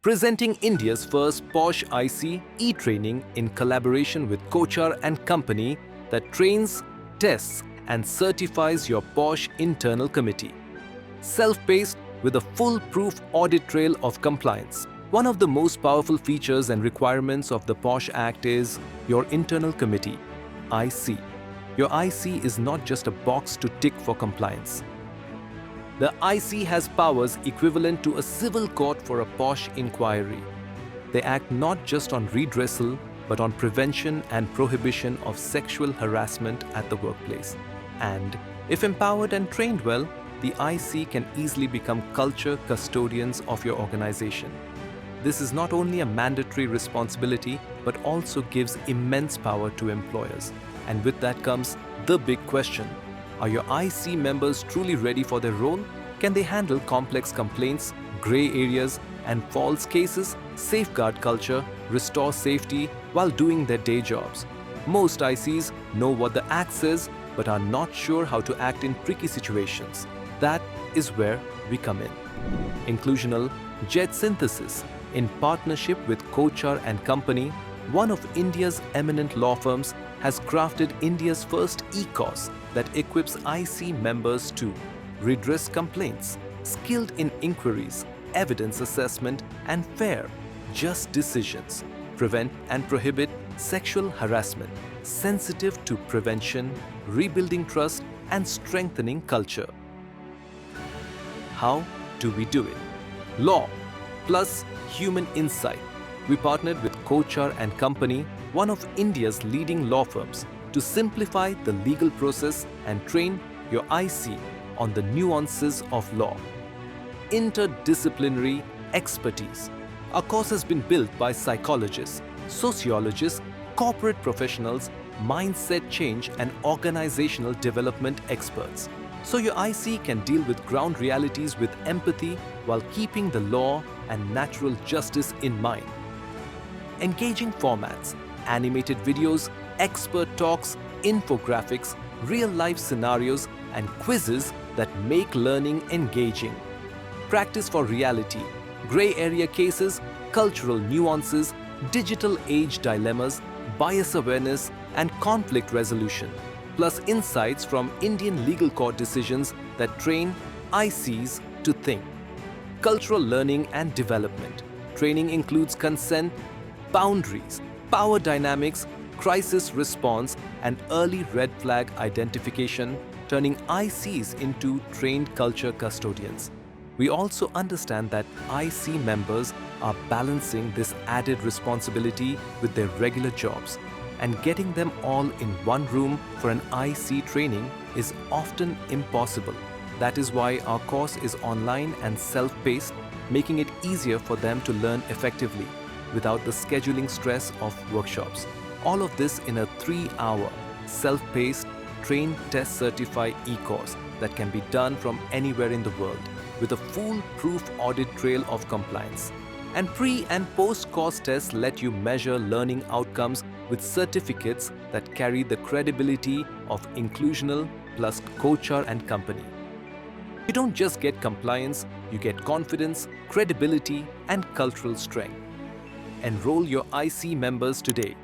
Presenting India's first posh IC e-training in collaboration with Kochar and Company that trains, tests and certifies your posh internal committee. Self-paced with a full-proof audit trail of compliance. One of the most powerful features and requirements of the POSH Act is your internal committee, IC. Your IC is not just a box to tick for compliance. The IC has powers equivalent to a civil court for a POSH inquiry. They act not just on redressal, but on prevention and prohibition of sexual harassment at the workplace. And if empowered and trained well, the IC can easily become culture custodians of your organization. This is not only a mandatory responsibility, but also gives immense power to employers. And with that comes the big question. Are your IC members truly ready for their role? Can they handle complex complaints, grey areas, and false cases, safeguard culture, restore safety while doing their day jobs? Most ICs know what the Act says, but are not sure how to act in tricky situations. That is where we come in. Inclusional Jet Synthesis, in partnership with Kochar and Company, one of India's eminent law firms, has crafted India's first e-course that equips IC members to redress complaints, skilled in inquiries, evidence assessment, and fair, just decisions, prevent and prohibit sexual harassment, sensitive to prevention, rebuilding trust, and strengthening culture. How do we do it? Law plus human insight. We partnered with Kochar and Company, one of India's leading law firms, to simplify the legal process and train your IC on the nuances of law. Interdisciplinary expertise. Our course has been built by psychologists, sociologists, corporate professionals, mindset change and organizational development experts. So your IC can deal with ground realities with empathy while keeping the law and natural justice in mind. Engaging formats, animated videos, expert talks, infographics, real-life scenarios, and quizzes that make learning engaging. Practice for reality, grey area cases, cultural nuances, digital age dilemmas, bias awareness, and conflict resolution, plus insights from Indian legal court decisions that train ICs to think. Cultural learning and development. Training includes consent, boundaries, power dynamics, crisis response, and early red flag identification, turning ICs into trained culture custodians. We also understand that IC members are balancing this added responsibility with their regular jobs, and getting them all in one room for an IC training is often impossible. That is why our course is online and self-paced, making it easier for them to learn effectively without the scheduling stress of workshops. All of this in a 3-hour, self-paced, train test certify e-course that can be done from anywhere in the world with a foolproof audit trail of compliance. And pre- and post-course tests let you measure learning outcomes with certificates that carry the credibility of Inclusional plus Kochar and Company. You don't just get compliance, you get confidence, credibility, and cultural strength. Enroll your IC members today.